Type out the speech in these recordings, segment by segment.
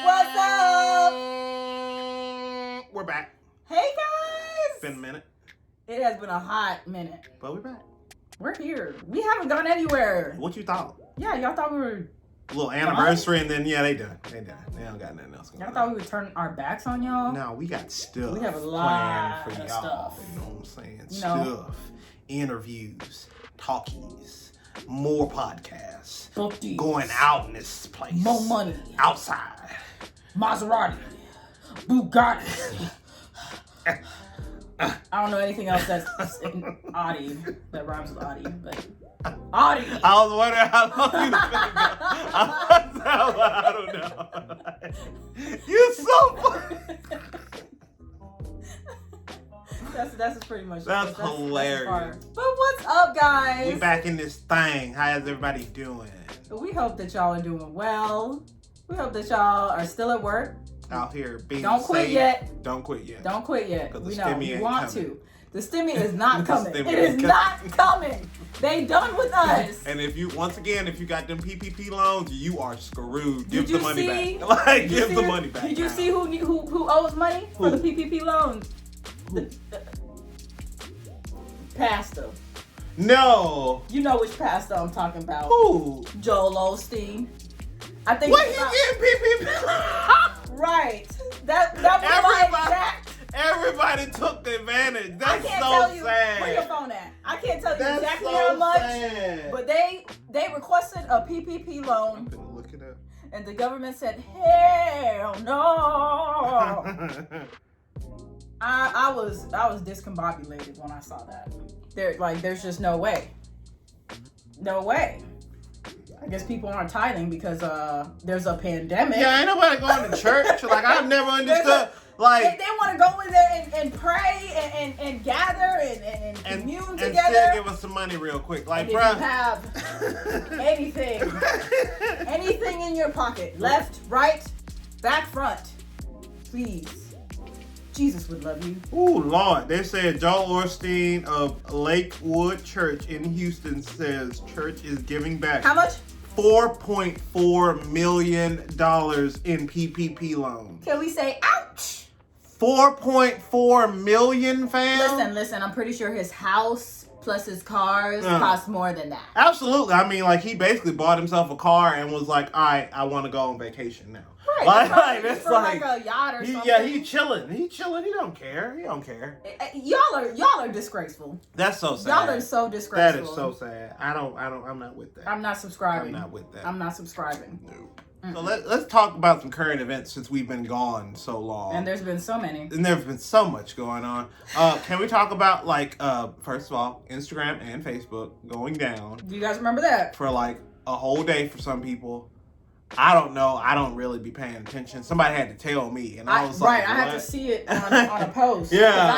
What's up? We're back. Hey guys! It's been a minute. It has been a hot minute. But we're back. We're here. We haven't gone anywhere. What you thought? Yeah, y'all thought we were... A little anniversary and then, they done. They don't got nothing else going on. Y'all thought we would turn our backs on y'all? No, we got stuff. We have a lot planned for of y'all. stuff. You know what I'm saying? You know. Stuff. Interviews. Talkies. More podcasts. Book deals. Going out in this place. More money. Outside. Maserati. Bugatti. I don't know anything else that's in Audi that rhymes with Audi, but Audi. I was wondering how long you been going. I don't know. You so funny. That's pretty much. That's hilarious. But what's up, guys? We back in this thing. How's everybody doing? We hope that y'all are doing well. We hope that y'all are still at work. Out here being Don't quit safe. yet. Don't quit yet. Don't quit yet. 'Cause We the know stimmy you ain't want coming. to. The stimmy is not coming. The stimmy It is ain't not coming. They done with us. And if you got them PPP loans, you are screwed. Give Did you the money see- back. Like, Did you give see the it? money back. Did you now. see who owes money for the PPP loans? Who? Pastor. No. You know which pastor I'm talking about. Who? Joel Osteen. I think. What you getting PPP? Right. That was like that. Everybody took advantage. I That's can't so tell you sad. where your phone at. I can't tell you That's exactly so how much, sad. but they requested a PPP I'm loan, gonna look it up. and the government said, "Hell no." I was discombobulated when I saw that. There's just no way. No way. I guess people aren't tithing because there's a pandemic. Yeah, ain't nobody going to church. Like, I've never understood. Like, they want to go in there and pray and gather and commune and together. still give us some money real quick. Like, And if bro. you have anything in your pocket, left, right, back, front, please. Jesus would love you. Ooh, Lord. They said Joel Osteen of Lakewood Church in Houston says church is giving back How much? $4.4 million in PPP loans. Can we say ouch? 4.4 million, fam? Listen, I'm pretty sure his house plus his cars cost more than that. Absolutely. I mean, like, he basically bought himself a car and was like, all right, I want to go on vacation now. Right. That's for like a yacht or something. Yeah, he chilling. He don't care. Y'all are disgraceful. That's so sad. Y'all are so disgraceful. That is so sad. I'm not with that. I'm not subscribing. I'm not with that. I'm not subscribing. Nope. So let's talk about some current events since we've been gone so long. And there's been so many. And there's been so much going on. Can we talk about, like, first of all, Instagram and Facebook going down Do you guys remember that? for like a whole day for some people? I don't know. I don't really be paying attention. Somebody had to tell me, and I was like, I had to see it on a post. Yeah.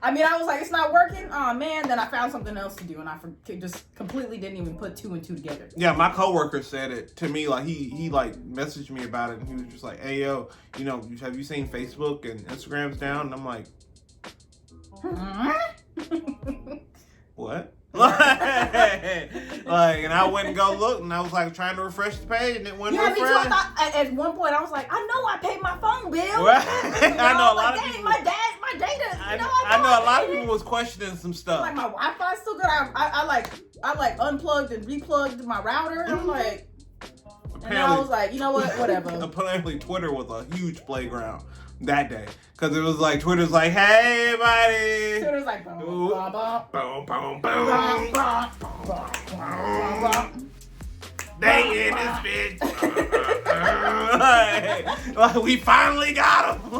I was like, it's not working. Oh man, then I found something else to do, and I just completely didn't even put two and two together. Yeah, my coworker said it to me. Like, he like messaged me about it, and he was just like, "Hey yo, have you seen Facebook and Instagram's down?" And I'm like, "What?" and I went and go look, and I was like trying to refresh the page, and it wouldn't Yeah, me too. I refresh. thought, at one point I was like, I know I paid my phone bill. Right. I know a lot of dang, people. my data. I know a lot of people was questioning some stuff. Like, my Wi-Fi's still good. I unplugged and replugged my router. And I'm like, and I was like, you know what? Whatever. Apparently, Twitter was a huge playground that day, because it was like Twitter's like, "Hey, everybody." Twitter's like, boom, boom, boom, Boom, boom, boom, boom. boom. They in this bitch. like, we finally got them.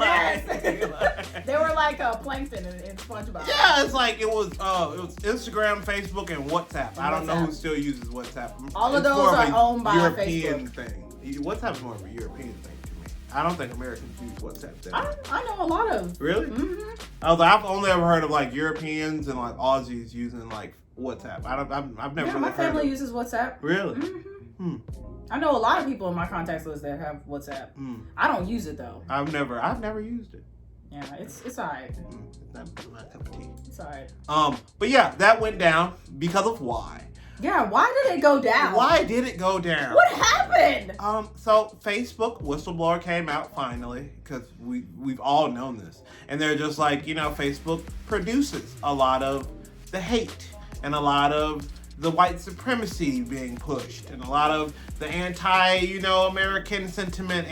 They were like plankton in SpongeBob. Yeah, it's like it was Instagram, Facebook, and WhatsApp. I don't know who still uses WhatsApp. All of It's those more are of a owned by European Facebook. thing. WhatsApp's more of a European thing to me. I don't think Americans use WhatsApp that much. I know a lot of. Really? Mm-hmm. I've only ever heard of like Europeans and like Aussies using like WhatsApp. I've never Yeah, really my heard family of. uses WhatsApp. Really? Mm-hmm. I know a lot of people in my contacts list that have WhatsApp. I don't use it though. I've never used it. Yeah, it's alright. It's not my cup of tea. It's alright. But yeah, that went down because of why. Yeah, why did it go down? Why did it go down? What happened? So Facebook whistleblower came out finally, because we've all known this, and they're just like, Facebook produces a lot of the hate and a lot of the white supremacy being pushed and a lot of the anti-American sentiment,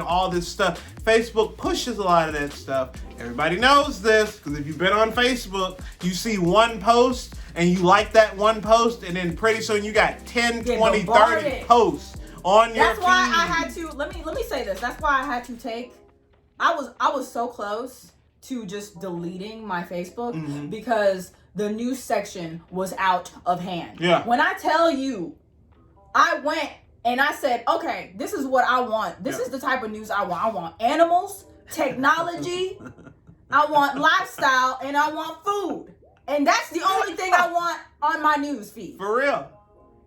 all this stuff. Facebook pushes a lot of that stuff. Everybody knows this, because if you've been on Facebook, you see one post and you like that one post, and then pretty soon you got 10, 20, 30 posts on your feed. That's why I had to, let me say this. That's why I had to I was so close to just deleting my Facebook because the news section was out of hand. Yeah. When I tell you, I went and I said, okay, this is what I want. This is the type of news I want. I want animals, technology, I want lifestyle, and I want food. And that's the only thing I want on my news feed. For real.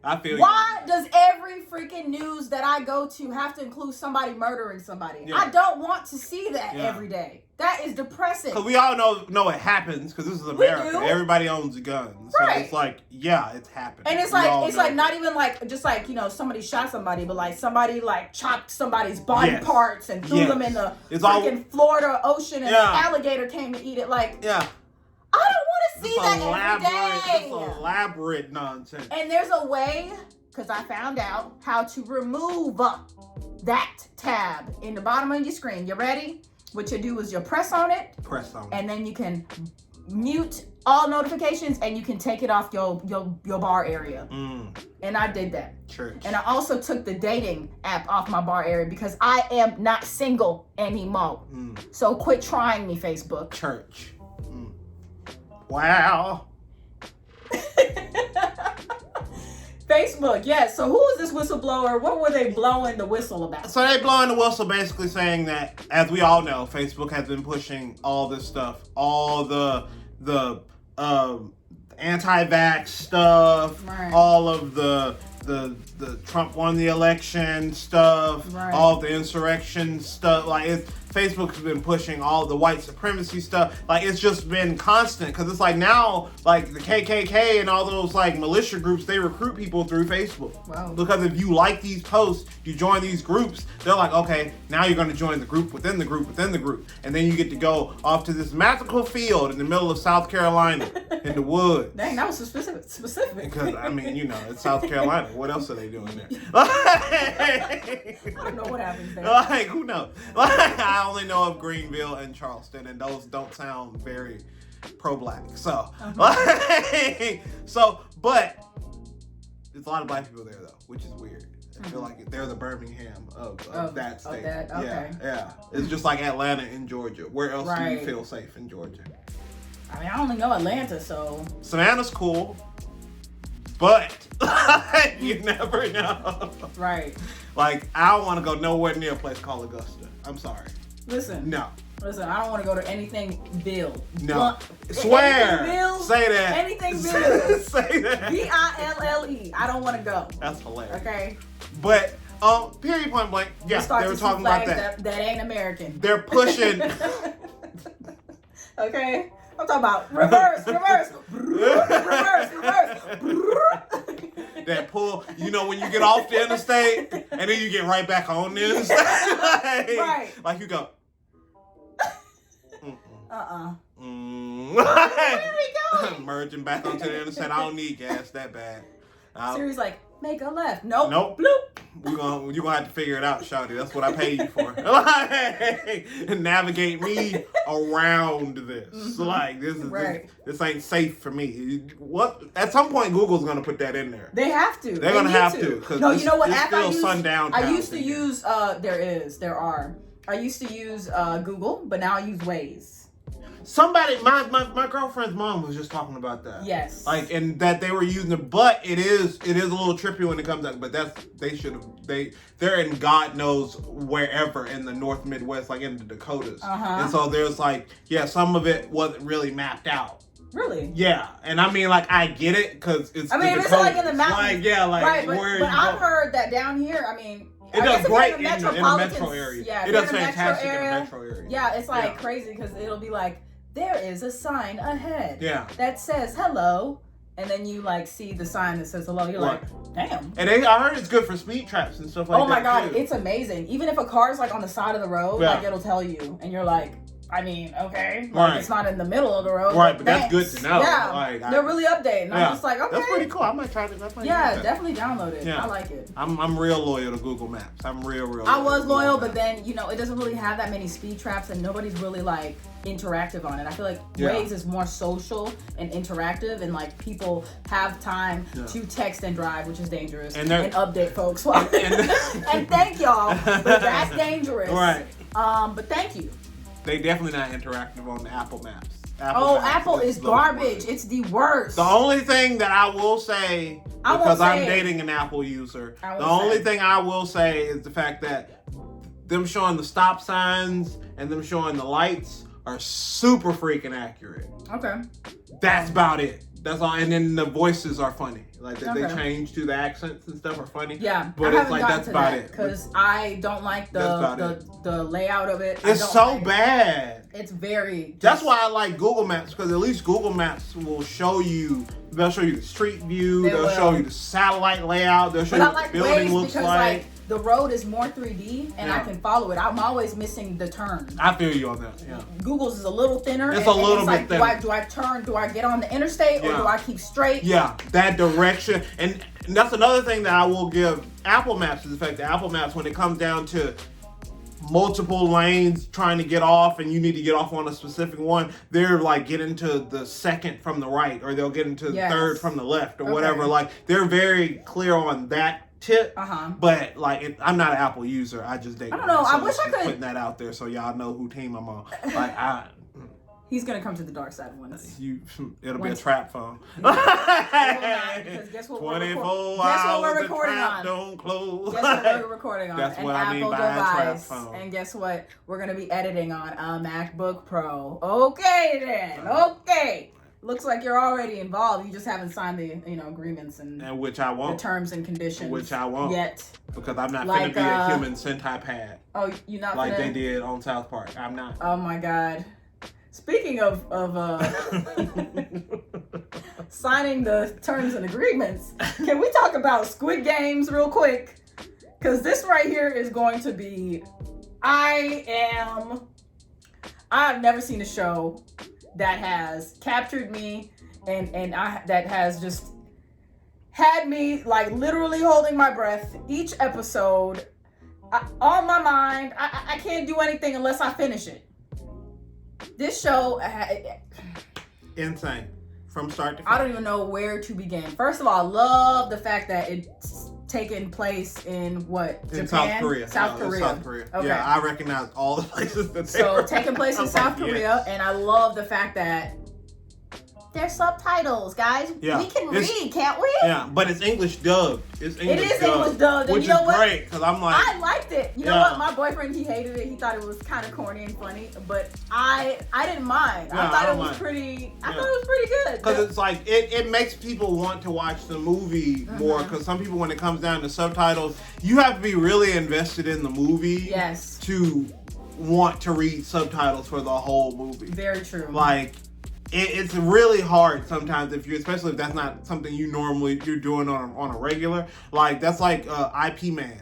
I feel Why does every freaking news that I go to have to include somebody murdering somebody? Yeah. I don't want to see that every day. That is depressing. Because we all know it happens, because this is America. Everybody owns a gun. So it's like, yeah, it's happening. And it's like not even like just like, somebody shot somebody, but like somebody like chopped somebody's body parts and threw them in the freaking Florida Ocean, and an alligator came to eat it. Like, I don't want to see that every day. This elaborate nonsense. And there's a way, because I found out how to remove that tab in the bottom of your screen. You ready? What you do is you press on it. And then you can mute all notifications, and you can take it off your bar area. And I did that. Church. And I also took the dating app off my bar area because I am not single anymore. So quit trying me, Facebook. Church. Wow. Facebook, yes. So who is this whistleblower? What were they blowing the whistle about? So they blowing the whistle basically saying that, as we all know, Facebook has been pushing all this stuff, all the anti-vax stuff, all of the Trump won the election stuff, all the insurrection stuff. Like, Facebook has been pushing all the white supremacy stuff. Like, it's just been constant, because it's like now, like the KKK and all those like militia groups, they recruit people through Facebook. Wow. Because if you like these posts, you join these groups, they're like, okay, now you're going to join the group within the group within the group, and then you get to go off to this magical field in the middle of South Carolina in the woods. Dang, that was specific. Because I mean, it's South Carolina. What else are they doing there? I don't know what happens there. Like, who knows? I only know of Greenville and Charleston, and those don't sound very pro-black. So, but there's a lot of black people there though, which is weird. I feel like they're the Birmingham of that state. Okay. Yeah. It's just like Atlanta and Georgia. Where else do you feel safe in Georgia? I mean, I only know Atlanta, so Savannah's cool, but you never know. Right. Like, I don't want to go nowhere near a place called Augusta. I'm sorry. Listen, I don't want to go to anything Bill. No. Swear. Bill, say that. Anything Bill. Say that. Bill. I don't want to go. That's hilarious. Okay. But, period, point blank. Yeah, they were talking about that. That ain't American. They're pushing. Okay. I'm talking about reverse. That pull, when you get off the interstate and then you get right back on the interstate. Like you go. Where are we going? Merging back onto the interstate. I don't need gas that bad. Siri's like, make a left. Nope. Bloop. You're gonna have to figure it out, shawty. That's what I pay you for. Navigate me around this. Like, this ain't safe for me. What? At some point, Google's gonna put that in there. They have to. They're gonna have to. No, you know what app I use? Sundown. I used to use. There are. I used to use Google, but now I use Waze. Somebody, my girlfriend's mom was just talking about that. Yes. Like, and that they were using it, but it is a little trippy when it comes out. But they're in God knows wherever in the North Midwest, like in the Dakotas. And so there's like, some of it wasn't really mapped out. Really? Yeah, and I mean, like, I get it because it's. I mean, it's like in the mountains, like right, but I've heard that down here. I mean, it does great in the metro area. Yeah, it does fantastic in the metro area. Yeah, it's like crazy because it'll be like there is a sign ahead. Yeah. That says hello, and then you like see the sign that says hello. You're like, damn. And I heard it's good for speed traps and stuff like that. Oh my god, it's amazing. Even if a car's like on the side of the road, like it'll tell you, and you're like. I mean, okay, like it's not in the middle of the road. Right, but that's good to know. Yeah, like, they're really updating. I'm just like, okay. That's pretty cool. I might try this. Definitely download it. Yeah. I like it. I'm real loyal to Google Maps. I'm real I was loyal, but then, it doesn't really have that many speed traps and nobody's really like interactive on it. I feel like Waze is more social and interactive and like people have time to text and drive, which is dangerous. And update folks. And thank y'all, but that's dangerous. Right. But thank you. They definitely not interactive on the Apple Maps. Apple is garbage. It's the worst. The only thing that I will say, because I'm dating an Apple user, the only thing I will say is the fact that them showing the stop signs and them showing the lights are super freaking accurate. Okay. That's about it. That's all. And then the voices are funny. Like they change to the accents and stuff are funny. Yeah, but it's like that's about it. Because I don't like the layout of it. It's so bad. It's very. That's why I like Google Maps, because at least Google Maps will show you. They'll show you the street view. They'll show you the satellite layout. They'll show you what the building looks like. The road is more 3D, and I can follow it. I'm always missing the turn. I feel you on that. Yeah. Google's is a little thinner. It's a little bit thinner. Do I turn? Do I get on the interstate, or do I keep straight? Yeah, that direction, and that's another thing that I will give Apple Maps is the fact that Apple Maps, when it comes down to multiple lanes trying to get off, and you need to get off on a specific one, they're like get into the second from the right, or they'll get into the third from the left, or whatever. Like they're very clear on that tip. But like I'm not an Apple user. I just date. I don't know. So I wish I could putting that out there so y'all know who team I'm on. Like he's gonna come to the dark side once. It'll be a trap phone. Because guess what 24 hours we're recording on. Don't close. Guess what we're recording on? That's an what Apple I mean by a trap device. phone. And guess what? We're gonna be editing on a MacBook Pro. Okay then. Okay. Looks like you're already involved. You just haven't signed the agreements and which I won't. The terms and conditions. Which I won't yet. Because I'm not gonna be a human centipede. Oh, you're not like they did on South Park. I'm not. Oh my God. Speaking of signing the terms and agreements, can we talk about Squid Games real quick? Because this right here is going to be. I've never seen a show that has captured me and that has just had me like literally holding my breath each episode on my mind. I can't do anything unless I finish it. This show insane from start to finish. I don't even know where to begin. First of all, I love the fact that it's taking place in what? In Japan? South Korea. Okay. Yeah, I recognize all the places that they were. Taking place in South Korea, and I love the fact that there's subtitles, guys. Yeah. We can read, can't we? Yeah, but it's English dubbed. English dubbed. Which is great, because I'm like... I liked it. You know what? My boyfriend, he hated it. He thought it was kind of corny and funny, but I didn't mind. I thought it was pretty good. Because it's like, it makes people want to watch the movie more, because some people, when it comes down to subtitles, you have to be really invested in the movie to want to read subtitles for the whole movie. Very true. Like... It's really hard sometimes especially if that's not something you're doing on a regular. Like that's like IP Man,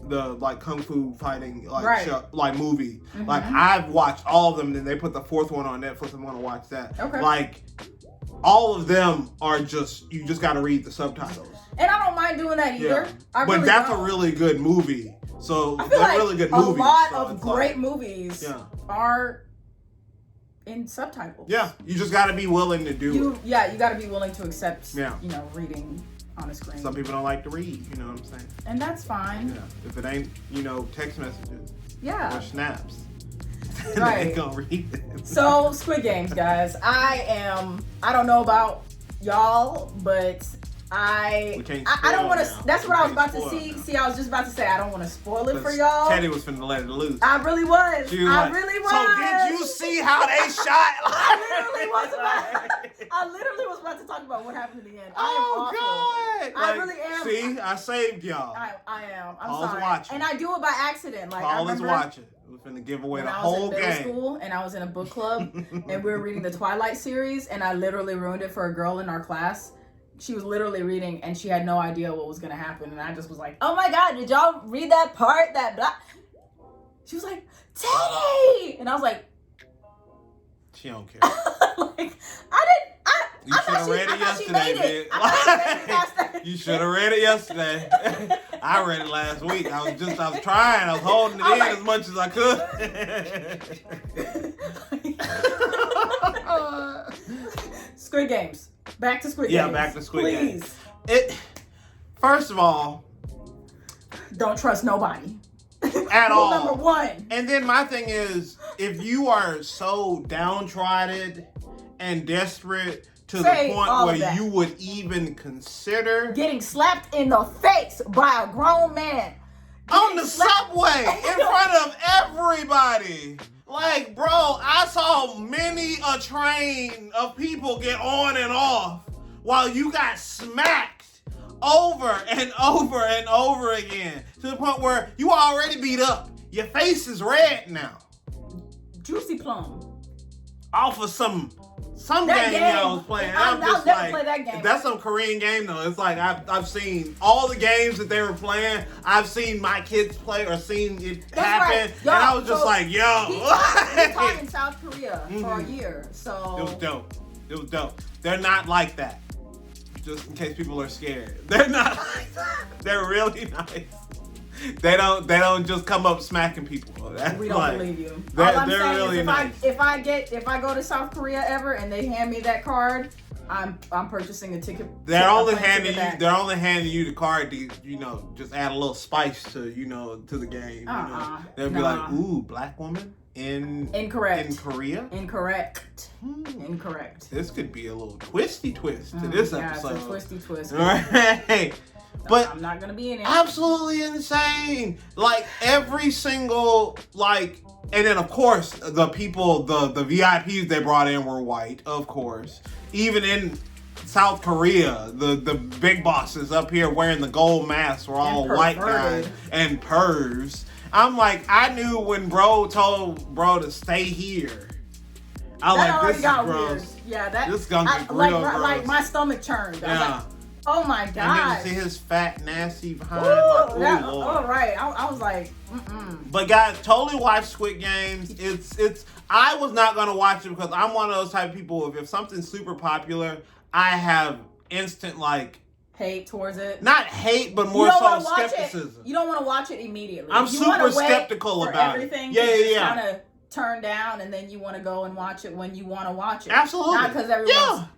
the like kung fu fighting show, like movie. Like I've watched all of them. And they put the fourth one on Netflix. I'm gonna watch that. Okay. Like all of them are you just got to read the subtitles. And I don't mind doing that either. Yeah. But that's a really good movie. So I feel like really good movies. A lot of great movies are in subtitles. Yeah, you just got to be willing to do it. Yeah, you got to be willing to accept, reading on a screen. Some people don't like to read, you know what I'm saying? And that's fine. Yeah, if it ain't, text messages. Yeah. Or snaps. Right. They ain't gonna read it. So, Squid Games, guys. I don't know about y'all, but I don't want to. That's what I was about to see. See, I was just about to say I don't want to spoil it for y'all. Teddy was finna let it loose. I really was. I really was. So did you see how they shot? I literally was about to talk about what happened in the end. God! I really am. See, I saved y'all. I am. I'm Paul's sorry. watching. And I do it by accident. Like Paul is watching. We're finna give away the whole game. I was in middle school and I was in a book club and we were reading the Twilight series and I literally ruined it for a girl in our class. She was literally reading and she had no idea what was gonna happen and I just was like, "Oh my God, did y'all read that part? That blah?" She was like, "Teddy!" And I was like, she don't care. Like, you should have read it yesterday, man. You should have read it yesterday. I read it last week. I was trying. I was holding it in like, as much as I could. Squid Games. Back to Squid Games. Yeah, back to Squid Games. Please. First of all, don't trust nobody. At all. Number one. And then my thing is, if you are so downtrodden and desperate to the point where you would even consider getting slapped in the face by a grown man on the subway in front of everybody. Like, bro, I saw many a train of people get on and off while you got smacked over and over and over again to the point where you already beat up. Your face is red now. Juicy plum. Off of some game y'all was playing. I'll just never like, play that game. That's some Korean game though. It's like I've seen all the games that they were playing. I've seen my kids play or seen it happen, right. Yo, and I was just like, yo. He taught in South Korea for a year, so it was dope. It was dope. They're not like that. Just in case people are scared, they're not like that. They're really nice. They don't just come up smacking people. We don't believe you. They're All I'm saying really is nice. if I go to South Korea ever and they hand me that card, I'm purchasing a ticket. They're only handing you the card to just add a little spice to to the game. They'll be like, ooh, black woman Incorrect. in Korea. Incorrect. Incorrect. This could be a little twisty twist to this episode. It's a twisty twist. All right. But I'm not gonna be in it. Absolutely insane. Like every single and then of course the people, the VIPs they brought in were white, of course. Even in South Korea, the big bosses up here wearing the gold masks were all white guys and pervs. I'm like, I knew when bro told bro to stay here. I like this is gross. Weird. Yeah, this gonna be real gross. Like my stomach turned. Yeah. I was like, oh my God. And then you see his fat, nasty behind. All right. I was like, But guys, totally watch Squid Games. It's. I was not gonna watch it because I'm one of those type of people. If something's super popular, I have instant hate towards it. Not hate, but more so skepticism. You don't want to watch it immediately. I'm super skeptical about everything. Yeah. Kind of turn down, and then you want to go and watch it when you want to watch it. Absolutely. Not because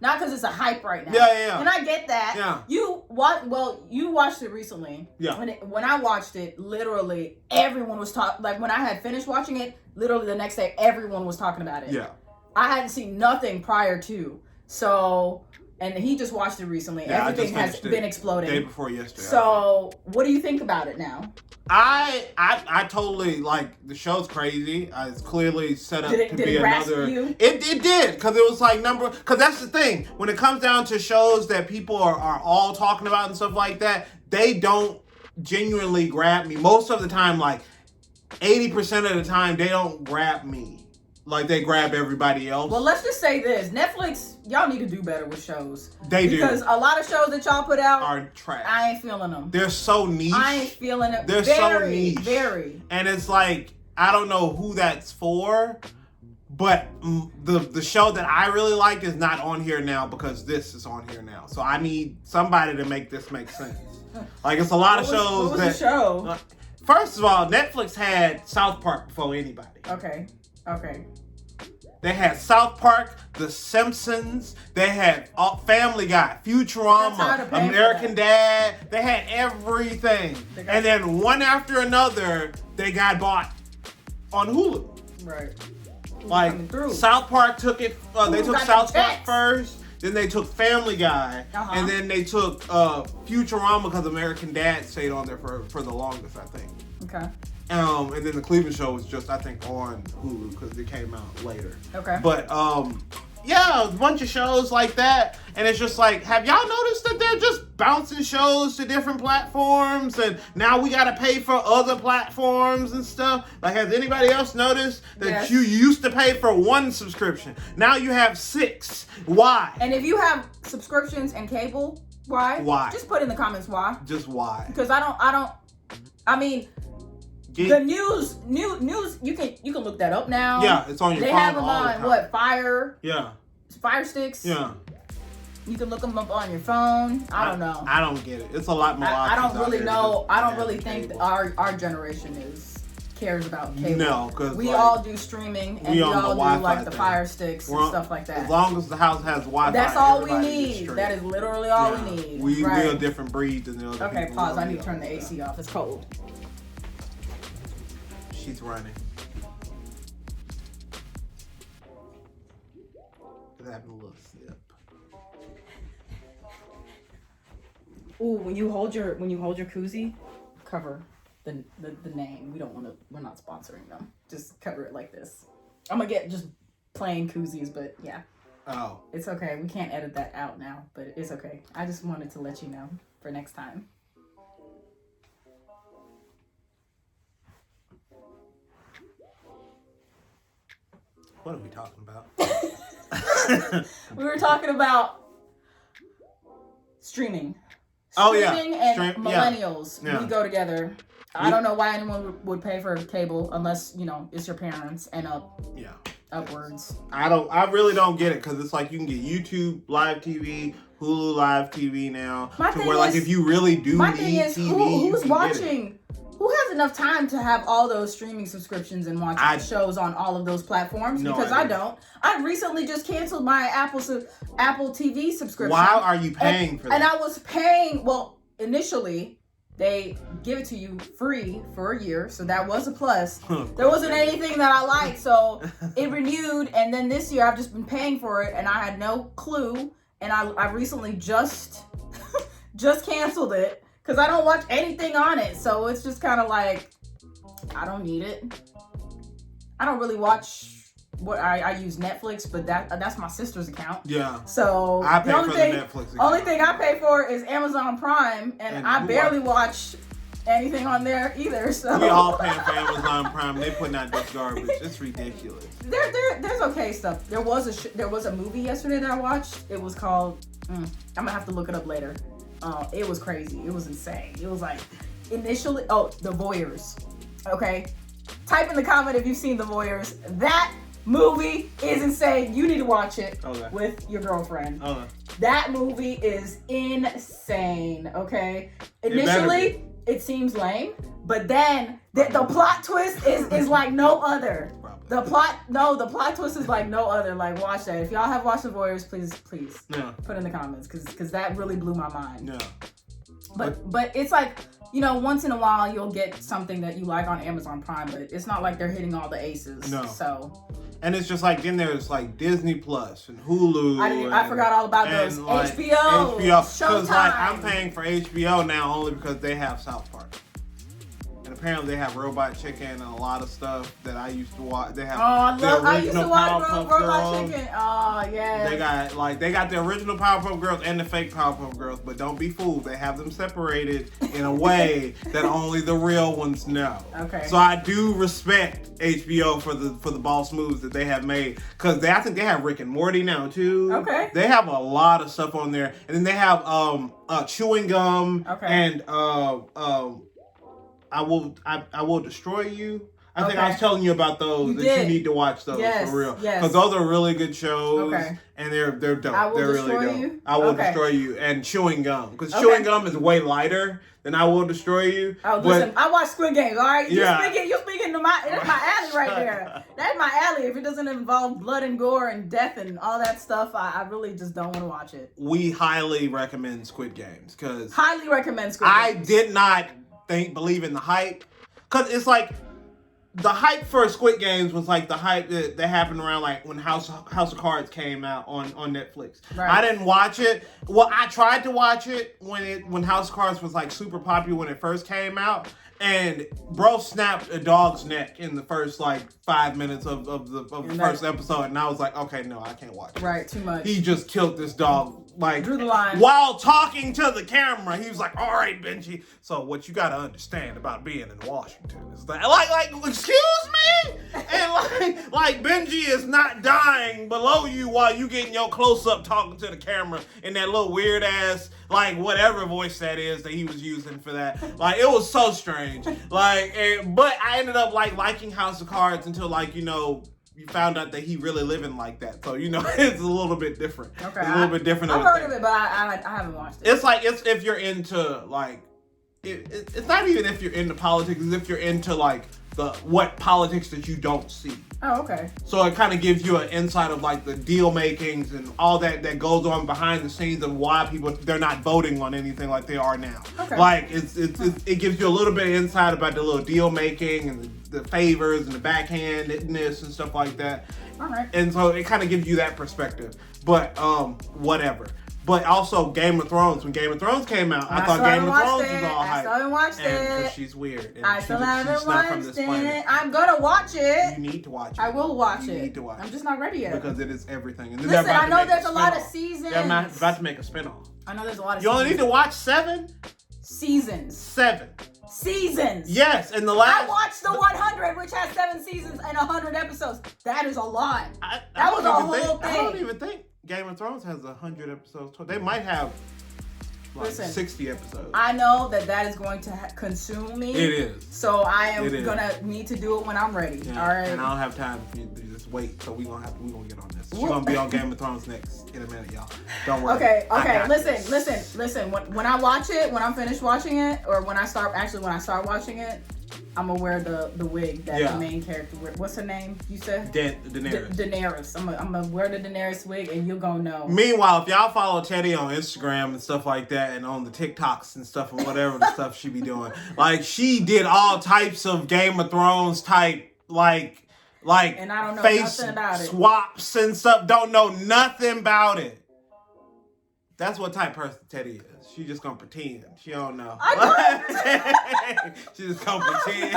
not because it's a hype right now. Yeah. And I get that. Yeah. You watched it recently. Yeah. When I watched it, literally everyone was talking. Like when I had finished watching it, literally the next day everyone was talking about it. Yeah. I hadn't seen nothing prior to. So, and he just watched it recently. Yeah, everything has been exploding. Day before yesterday. So, what do you think about it now? I totally the show's crazy. It's clearly set up to be another. It did because it was because that's the thing when it comes down to shows that people are all talking about and stuff like that. They don't genuinely grab me most of the time. 80% of the time, they don't grab me. They grab everybody else. Well, let's just say this. Netflix, y'all need to do better with shows. They do. Because a lot of shows that y'all put out are trash. I ain't feeling them. They're so niche. I ain't feeling it. They're so niche. Very. And it's I don't know who that's for, but the show that I really like is not on here now because this is on here now. So I need somebody to make this make sense. It's a lot of shows what was the show? First of all, Netflix had South Park before anybody. Okay. They had South Park, The Simpsons. They had Family Guy, Futurama, American Dad. They had everything. And then one after another, they got bought on Hulu. Right. South Park took it. They took South Park first. Then they took Family Guy, and then they took Futurama because American Dad stayed on there for the longest, I think. Okay. And then the Cleveland Show was just, I think, on Hulu because it came out later. Okay. But yeah, a bunch of shows like that, and it's just like, have y'all noticed that they're just bouncing shows to different platforms, and now we gotta pay for other platforms and stuff? Like, has anybody else noticed that you used to pay for one subscription, now you have 6? Why? And if you have subscriptions and cable, why? Why? Just put in the comments why. Just why? Because I mean. The news, you can look that up now. Yeah, it's on your phone. They have them on what, Fire? Yeah. Fire sticks. Yeah. You can look them up on your phone. I don't know. I don't get it. It's a lot more. I don't really know. I don't really think that our generation cares about cable. No, because we all do streaming and we all do like the Fire sticks and stuff like that. As long as the house has Wi-Fi, that's all we need. That is literally all we need. We're a different breed than the other. Okay, pause. I need to turn the AC off. It's cold. She's running. Having a little sip. Ooh, when you hold your koozie, cover the name. We're not sponsoring them. Just cover it like this. I'm gonna get just plain koozies, but yeah. Oh. It's okay. We can't edit that out now, but it's okay. I just wanted to let you know for next time. What are we talking about? We were talking about streaming. Streaming and millennials. Yeah. We go together. I don't know why anyone would pay for cable unless, it's your parents and upwards. I really don't get it, because it's like you can get YouTube Live TV, Hulu Live TV now. If you really do need TV, who's watching? Who has enough time to have all those streaming subscriptions and watch shows on all of those platforms? No, because I don't. I recently just canceled my Apple TV subscription. Why are you paying for that? And I was paying, initially, they give it to you free for a year, so that was a plus. There wasn't anything that I liked, so it renewed, and then this year I've just been paying for it, and I had no clue, and I recently just canceled it. Because I don't watch anything on it. So it's just kind of like, I don't need it. I don't really watch I use Netflix, but that's my sister's account. Yeah. So I pay for the Netflix account. Only thing I pay for is Amazon Prime. And I barely watch anything on there either. So we all paying for Amazon Prime. They putting out this garbage. It's ridiculous. There's okay stuff. There was a movie yesterday that I watched. It was called, I'm going to have to look it up later. It was crazy. It was insane. It was like initially, The Voyeurs. Okay. Type in the comment if you've seen The Voyeurs. That movie is insane. You need to watch it with your girlfriend. That movie is insane. Okay. Initially, it seems lame, but then the plot twist is like no other. The plot twist is like no other. Like, watch that. If y'all have watched The Voyeurs, please put in the comments, because that really blew my mind. Yeah. But it's like, once in a while you'll get something that you like on Amazon Prime, but it's not like they're hitting all the aces. No. So. And it's just like, then there's like Disney Plus and Hulu. I forgot all about those. Like HBO. Because like I'm paying for HBO now only because they have South Park. And apparently they have Robot Chicken and a lot of stuff that I used to watch. They have I used to watch Robot Chicken. Oh, yeah. They got the original Powerpuff Girls and the fake Powerpuff Girls, but don't be fooled. They have them separated in a way that only the real ones know. Okay. So I do respect HBO for the boss moves that they have made, because I think they have Rick and Morty now too. Okay. They have a lot of stuff on there, and then they have chewing gum and I will destroy you. I think I was telling you about those. You need to watch those for real. Because those are really good shows. Okay. And they're dope. They're really dope. I will destroy you and chewing gum. Because chewing gum is way lighter than I will destroy you. Oh, listen, I watch Squid Games, all right? You're speaking to that's my alley right there. That's my alley. If it doesn't involve blood and gore and death and all that stuff, I really just don't want to watch it. We highly recommend Squid Games. Highly recommend Squid Games. I did not believe in the hype, because it's like, the hype for Squid Games was like the hype that happened around like when House of Cards came out on Netflix. Right. I didn't watch it. Well, I tried to watch it when House of Cards was like super popular when it first came out. And bro snapped a dog's neck in the first like 5 minutes of the first episode, and I was like, okay, no, I can't watch it. Right, too much. He just killed this dog. Like, drew the line. While talking to the camera, he was like, all right, Benji. So what you got to understand about being in Washington is that, like, excuse me? And like Benji is not dying below you while you getting your close-up talking to the camera in that little weird-ass, like, whatever voice that is that he was using for that. Like, it was so strange. Like, but I ended up, like, liking House of Cards until, like, you found out that he really living like that. So, it's a little bit different. Okay. It's a little bit different. I've heard of it, but I haven't watched it. It's like, it's if you're into, like, it's not even if you're into politics, it's if you're into, like, what politics that you don't see. Oh, okay. So it kind of gives you an insight of, like, the deal makings and all that goes on behind the scenes of why they're not voting on anything like they are now. Okay. Like, it gives you a little bit of insight about the little deal making and the favors and the backhandedness and stuff like that. All right. And so it kind of gives you that perspective. But whatever. But also Game of Thrones. When Game of Thrones came out, I thought Game of Thrones was all hype. I still haven't watched it. Because she's weird. I still haven't watched it. I'm gonna watch it. You need to watch it. I will watch it. You need to watch it. I'm just not ready yet. Because it is everything. And listen, I know there's a lot of seasons. They're about to make a spinoff. I know there's a lot of seasons. You only need to watch 7 seasons. 7 seasons. Yes, and the last. I watched the 100, which has 7 seasons and 100 episodes. That is a lot. That was a whole thing. I don't even think Game of Thrones has 100 episodes. They might have like 60 episodes. I know that is going to consume me. It is. So I am gonna need to do it when I'm ready. Yeah, all right. And I don't have time for you to just wait. So we're gonna get on this. We're gonna be on Game of Thrones next in a minute, y'all. Don't worry. Okay. Listen. When I watch it, when I'm finished watching it, or when I start watching it, I'm gonna wear the wig that the main character wears. What's her name? You said? Daenerys. Daenerys. I'm gonna wear the Daenerys wig, and you're gonna know. Meanwhile, if y'all follow Teddy on Instagram and stuff like that, and on the TikToks and stuff, and whatever the stuff she be doing, like she did all types of Game of Thrones type like and I don't know face nothing about it. Swaps and stuff. Don't know nothing about it. That's what type of person Teddy is. She just gonna pretend. She don't know. She just gonna pretend.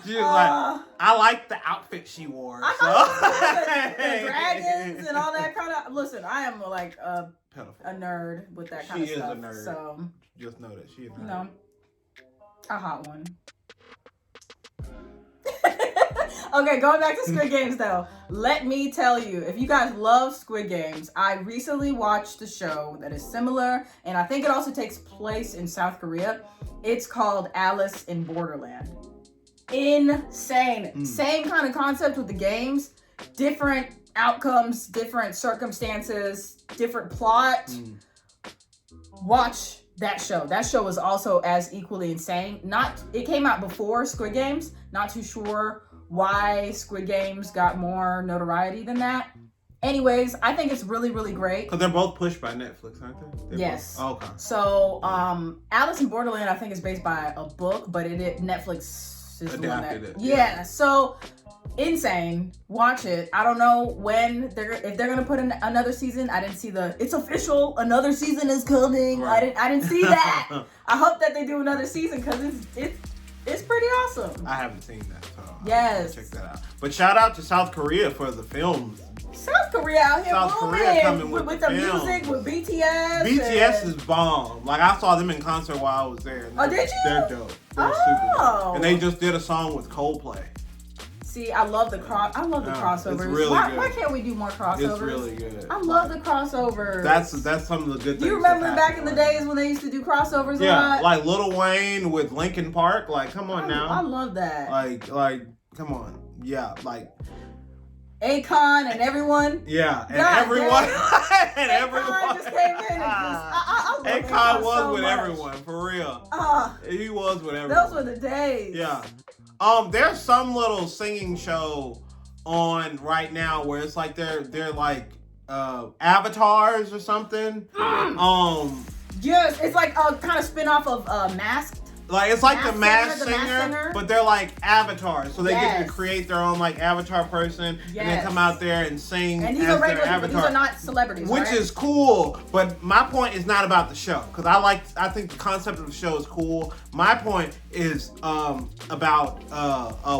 She was like, I like the outfit she wore. The dragons and all that kind of. Listen, I am like a nerd with that kind of stuff. She is a nerd. So just know that she is a nerd. A hot one. Okay, going back to Squid Games though. Let me tell you, if you guys love Squid Games, I recently watched a show that is similar, and I think it also takes place in South Korea. It's called Alice in Borderland. Insane. Same kind of concept with the games. Different outcomes, different circumstances, different plot. Watch that show. That show is also as equally insane. It came out before Squid Games. Not too sure why Squid Games got more notoriety than that. Anyways, I think it's really, really great. Because they're both pushed by Netflix, aren't they? Yes. Oh, okay. So, Alice in Borderland, I think, is based by a book, but Netflix is adapted it. Yeah. So insane. Watch it. I don't know if they're gonna put in another season. I didn't see it's official. Another season is coming. Right. I didn't see that. I hope that they do another season because it's pretty awesome. I haven't seen that, so yes, check that out. But shout out to South Korea for the films. South Korea out here Korea coming with the music, with BTS. BTS is bomb. Like I saw them in concert while I was there. Oh, did you? They're dope. They're super dope. And they just did a song with Coldplay. See, I love the crossovers. It's really good. Why can't we do more crossovers? It's really good. I love the crossovers. That's some of the good things. Do you remember back in the days when they used to do crossovers a lot? Yeah, like Lil Wayne with Linkin Park. Like, come on now. I love that. Like, come on. Yeah, like Akon and everyone. Yeah, and everyone. And everyone just came in. I Akon was with everyone, for real. He was with everyone. Those were the days. Yeah. There's some little singing show on right now where it's like they're like avatars or something. Yes, it's like a kind of spin-off of Masked. Like it's like the Masked Singer, Singer, but they're like avatars. So they get to Yes. create their own like avatar person, and Yes. then come out there and sing And these as are regular their people. avatar. These are not celebrities, Which right? is cool, but my point is not about the show because I think the concept of the show is cool. My point is about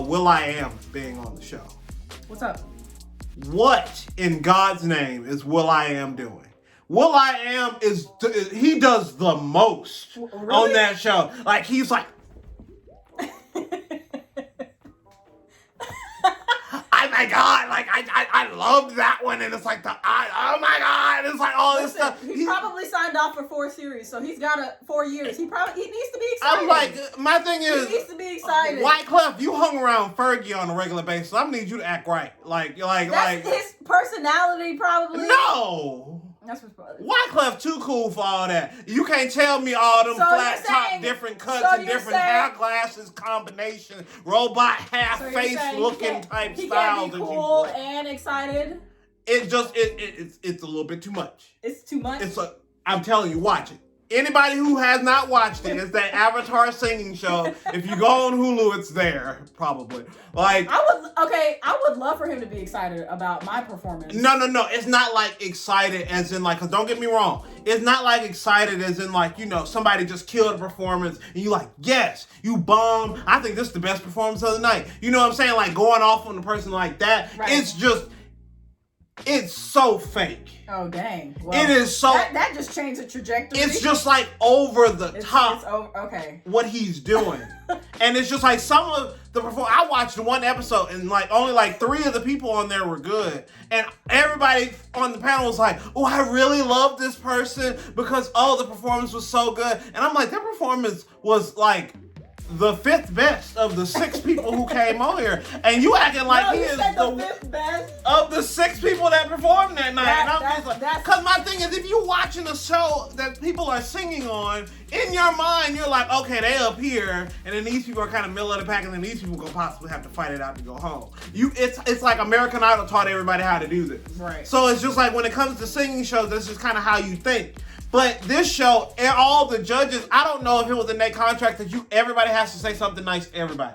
Will.i.am being on the show. What's up? What in God's name is Will.i.am doing? Will.i.am he does the most on that show. Like he's like. Oh my God! Like I loved that one, and it's like oh my God! It's like all this stuff. He probably signed off for 4 series, so he's got 4 years. He needs to be excited. I'm like, my thing is, he needs to be excited. Wyclef, you hung around Fergie on a regular basis. I need you to act right. That's his personality, probably. No. That's what's probably. Wyclef too cool for all that. You can't tell me all them flat top, different cuts, and different hair glasses combination, robot half face looking type he styles. He can't be cool and excited. It's a little bit too much. It's too much. I'm telling you, watch it. Anybody who has not watched it, it's that Avatar singing show. If you go on Hulu, it's there probably. Like I would love for him to be excited about my performance. No. It's not like excited as in like, cause don't get me wrong. It's not like excited as in like, somebody just killed a performance and you like, yes, you bombed. I think this is the best performance of the night. You know what I'm saying? Like going off on a person like that. Right. It's so fake. Oh dang! Well, it is so. That just changed the trajectory. It's just like over the top. It's over, okay. What he's doing, and it's just like some of the I watched one episode and like only like 3 of the people on there were good, and everybody on the panel was like, "Oh, I really love this person because the performance was so good," and I'm like, their performance was like the 5th best of the 6 people who came on here, and you acting like he is the 5th best of the 6 people that performed that night. And I'm just like, because my thing is, if you're watching a show that people are singing on, in your mind you're like, okay, they up here, and then these people are kind of middle of the pack, and then these people gonna possibly have to fight it out to go home. It's like American Idol taught everybody how to do this. Right. So it's just like when it comes to singing shows, that's just kind of how you think. But this show, and all the judges, I don't know if it was in their contract that everybody has to say something nice to everybody.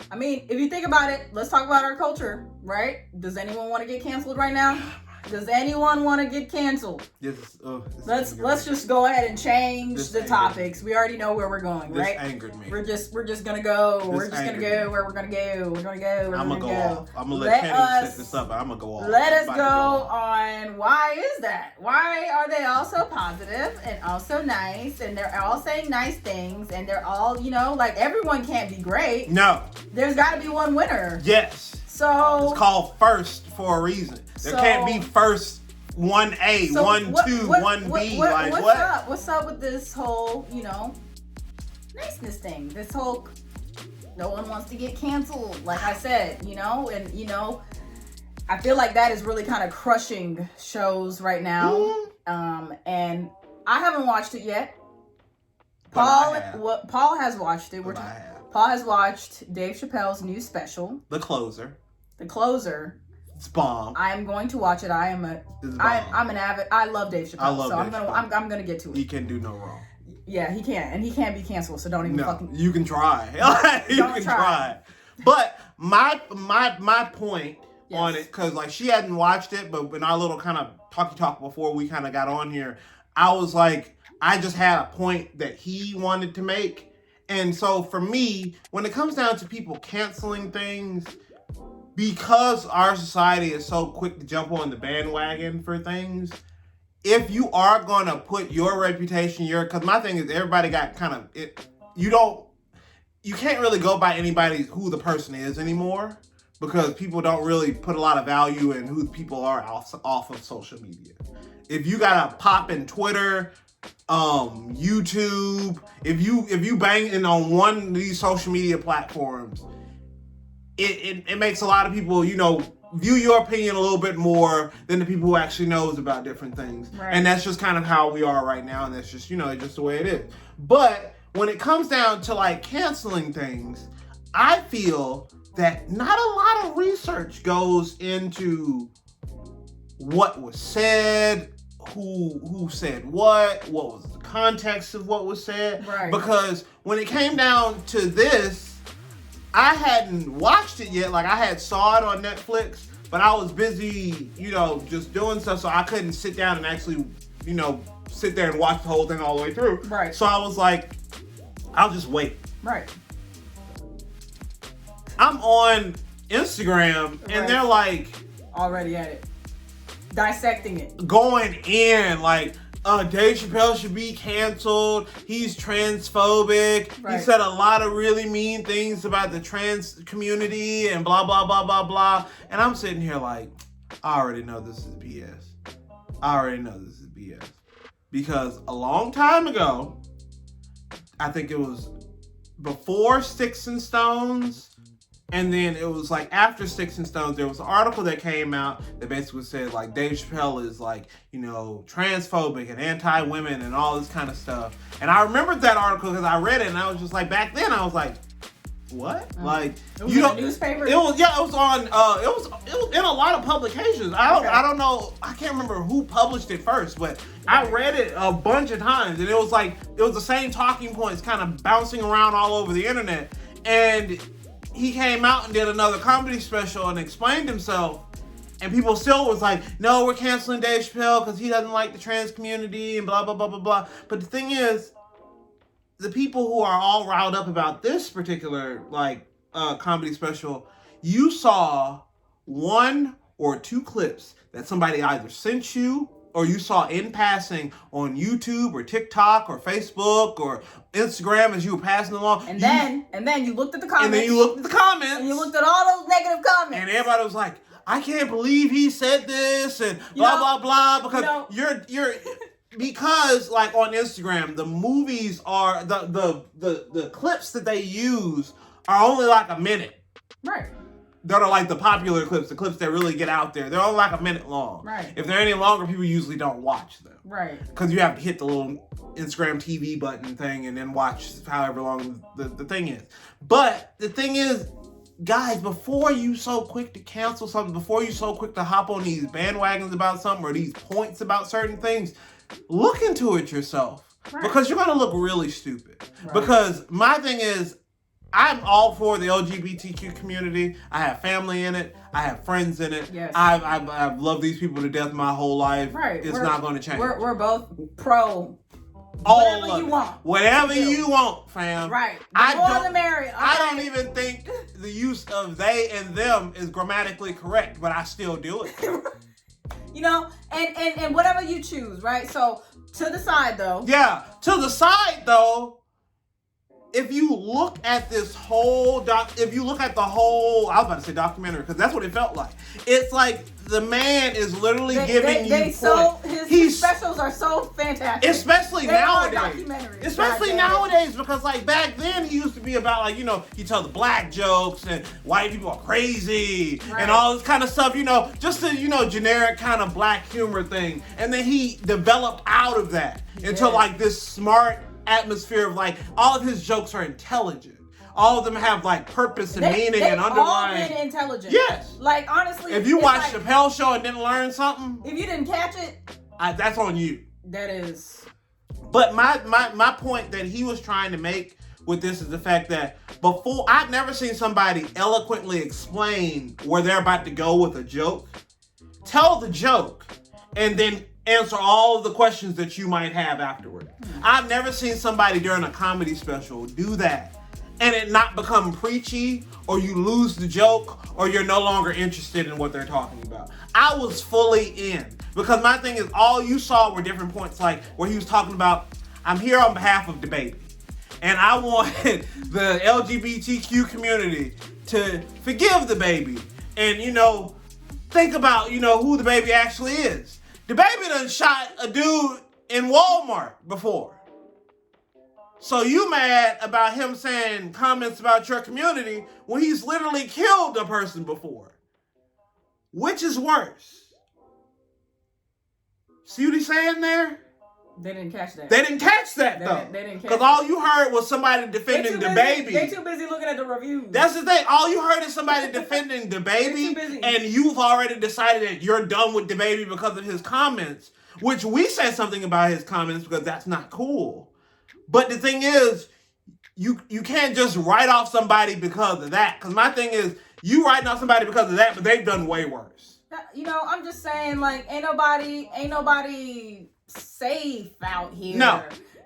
I mean, if you think about it, let's talk about our culture, right? Does anyone want to get canceled right now? Does anyone want to get canceled? Let's just go ahead and change the topics. We already know where we're going, right? This angered me. We're just gonna go. We're just gonna go where we're gonna go. We're gonna go. I'm gonna go off. I'm gonna let Kenny set this up. I'm gonna go off. Let us go on. Why is that? Why are they all so positive and also nice, and they're all saying nice things, and they're all like everyone can't be great. No. There's got to be one winner. Yes. So it's called first for a reason. There can't be first 1A, 1, 2, 1B. What's up with this whole, niceness thing? This whole, no one wants to get canceled, like I said, and I feel like that is really kind of crushing shows right now. And I haven't watched it yet. Paul has watched it. Paul has watched Dave Chappelle's new special, The Closer. It's bomb. I'm going to watch it. I'm an avid. I love Dave Chappelle. I'm gonna get to it. He can do no wrong. Yeah, he can, and he can't be canceled. So don't even fucking. You can try. You can try. But my point on it, because like she hadn't watched it, but in our little kind of talk before we kind of got on here, I was like, I just had a point that he wanted to make. And so for me, when it comes down to people canceling things, because our society is so quick to jump on the bandwagon for things, if you are going to put your reputation, because my thing is everybody got kind of, you can't really go by who the person is anymore, because people don't really put a lot of value in who people are off of social media. If you got a pop in Twitter, YouTube, if you bang on one of these social media platforms, it makes a lot of people, view your opinion a little bit more than the people who actually knows about different things. Right. And that's just kind of how we are right now, and that's just, it's just the way it is. But when it comes down to like canceling things, I feel that not a lot of research goes into what was said, who said what was the context of what was said. Right. Because when it came down to this, I hadn't watched it yet. Like, I had saw it on Netflix, but I was busy, just doing stuff, so I couldn't sit down and actually, sit there and watch the whole thing all the way through. Right. So I was like, I'll just wait. Right. I'm on Instagram, and they're like... already at it. Dissecting it. Going in, like, Dave Chappelle should be canceled. He's transphobic. Right. He said a lot of really mean things about the trans community and blah, blah, blah, blah, blah. And I'm sitting here like, I already know this is BS. I already know this is BS. Because a long time ago, I think it was before Sticks and Stones, and then it was like after Sticks and Stones, there was an article that came out that basically said like Dave Chappelle is like, transphobic and anti-women and all this kind of stuff. And I remembered that article because I read it, and I was just like, back then I was like, what? Like, it was in a newspaper? It was on, it was in a lot of publications. I don't know, I can't remember who published it first, but I read it a bunch of times, and it was the same talking points kind of bouncing around all over the internet. And he came out and did another comedy special and explained himself, and people still was like, no, we're canceling Dave Chappelle because he doesn't like the trans community and blah, blah, blah, blah, blah. But the thing is, the people who are all riled up about this particular, comedy special, you saw one or two clips that somebody either sent you or you saw in passing on YouTube or TikTok or Facebook or Instagram as you were passing along. And then you looked at the comments. And then you looked at the comments. And you looked at all those negative comments. And everybody was like, I can't believe he said this and blah, blah, blah. Because you're because like on Instagram, the movies are, the clips that they use are only like a minute. Right. That are like the popular clips, the clips that really get out there. They're only like a minute long. Right. If they're any longer, people usually don't watch them. Right. Because you have to hit the little Instagram TV button thing and then watch however long the thing is. But the thing is, guys, before you so quick to cancel something, before you so quick to hop on these bandwagons about something or these points about certain things, look into it yourself. Right. Because you're going to look really stupid. Right. Because my thing is, I'm all for the LGBTQ community. I have family in it. I have friends in it. Yes. I've loved these people to death my whole life. Right. It's not going to change. We're both pro. Whatever you want. Whatever you want, fam. Right. The more the merrier. I don't even think the use of they and them is grammatically correct, but I still do it. And whatever you choose, right? So to the side though. Yeah. To the side though. If you look at this whole I was about to say documentary because that's what it felt like. It's like the man is literally giving his specials are so fantastic. Especially nowadays because like back then he used to be about like, he tell the black jokes and white people are crazy and all this kind of stuff, just a, generic kind of black humor thing. And then he developed out of that into like this smart atmosphere of like all of his jokes are intelligent. All of them have like purpose and meaning and underlying. All been intelligent. Yes. Like honestly, if you watched Chappelle's show and didn't learn something, if you didn't catch it, that's on you. That is. But my point that he was trying to make with this is the fact that before I've never seen somebody eloquently explain where they're about to go with a joke. Tell the joke and then answer all of the questions that you might have afterward. I've never seen somebody during a comedy special do that and it not become preachy or you lose the joke or you're no longer interested in what they're talking about. I was fully in because my thing is all you saw were different points like where he was talking about, I'm here on behalf of Dababy and I want the LGBTQ community to forgive Dababy and, think about, who Dababy actually is. Dababy done shot a dude in Walmart before. So you mad about him saying comments about your community when he's literally killed a person before? Which is worse? See what he's saying there? They didn't catch that. They didn't catch that though. They didn't catch because all you heard was somebody defending Dababy. They too busy looking at the reviews. That's the thing. All you heard is somebody defending Dababy, and you've already decided that you're done with Dababy because of his comments. which we said something about his comments because that's not cool. But the thing is, you can't just write off somebody because of that. Because my thing is, you writing off somebody because of that, but they've done way worse. You know, I'm just saying, like, ain't nobody safe out here.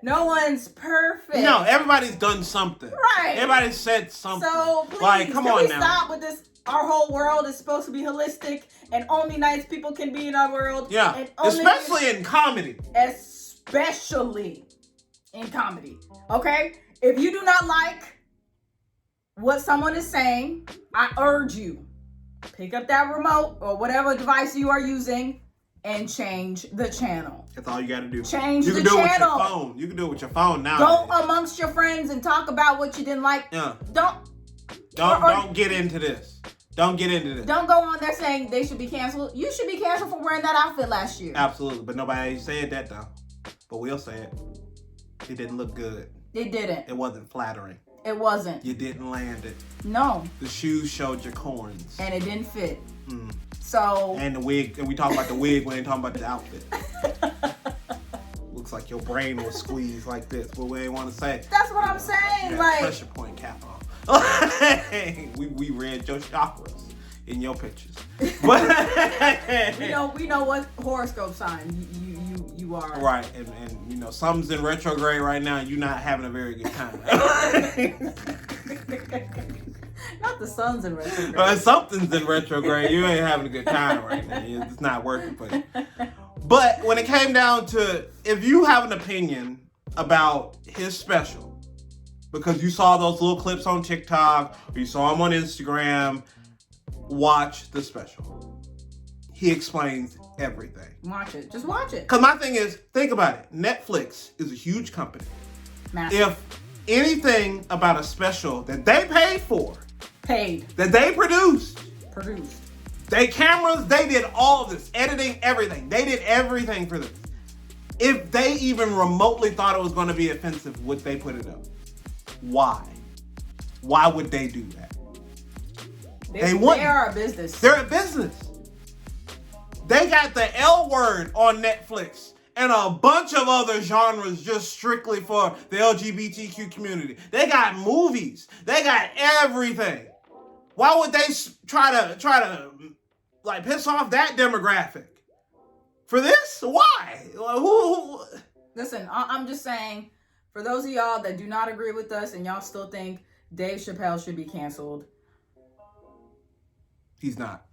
No one's perfect. No, everybody's done something. Right. Everybody said something. So please, like, come on now. Stop with this. Our whole world is supposed to be holistic, and only nice people can be in our world. Yeah, and especially in comedy. Especially in comedy. Okay? If you do not like what someone is saying, I urge you, pick up that remote or whatever device you are using and change the channel. That's all you got to do. Change the channel. You can do it with your phone. You can do it with your phone now. Go amongst your friends and talk about what you didn't like. Yeah. Don't get into this. Don't get into this. Don't go on there saying they should be canceled. You should be canceled for wearing that outfit last year. Absolutely. But nobody said that, though. But we'll say it. It didn't look good. It didn't. It wasn't flattering. It wasn't. You didn't land it. No. The shoes showed your corns. And it didn't fit. So. And the wig. And we talk about the wig when they talking about the outfit. Looks like your brain was squeezed like this. But we ain't want to say. That's what I'm saying. Like. Pressure point cap on. we read your chakras in your pictures. But we know what horoscope sign you are. Right, and you know something's in retrograde right now. You're not having a very good time. Not the sun's in retrograde. Something's in retrograde. You ain't having a good time right now. It's not working for you. But when it came down to, if you have an opinion about his special, because you saw those little clips on TikTok, or you saw him on Instagram, watch the special. He explains everything. Watch it. Just watch it. Because my thing is, think about it. Netflix is a huge company. Massive. If anything about a special that they paid for, that they produced, they cameras, they did all of this, editing, everything. They did everything for this. If they even remotely thought it was going to be offensive, would they put it up? Why? Why would they do that? They are a business. They're a business. They got the L Word on Netflix and a bunch of other genres just strictly for the LGBTQ community. They got movies. They got everything. Why would they try to like piss off that demographic? For this? Why? Who? Listen, I'm just saying, for those of y'all that do not agree with us and y'all still think Dave Chappelle should be canceled. He's not.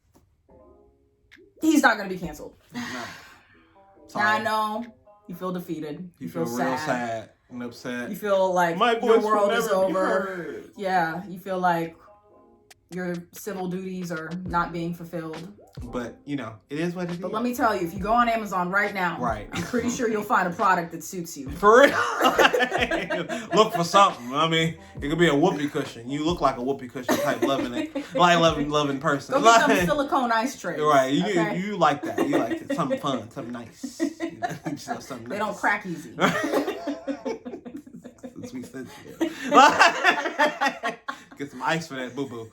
He's not going to be canceled. No. Now I know you feel defeated. You feel real sad and upset. You feel like your world is over. Yeah, you feel like your civil duties are not being fulfilled. But, you know, it is what it is. But let me tell you, if you go on Amazon right now, I'm pretty sure you'll find a product that suits you. For real? Look for something. I mean, it could be a whoopee cushion. You look like a whoopee cushion type loving person. Go get some silicone ice trays. Right. You like that. You like it. Something fun. Something nice. Something they don't crack easy. Sweet sensitive. Get some ice for that boo-boo.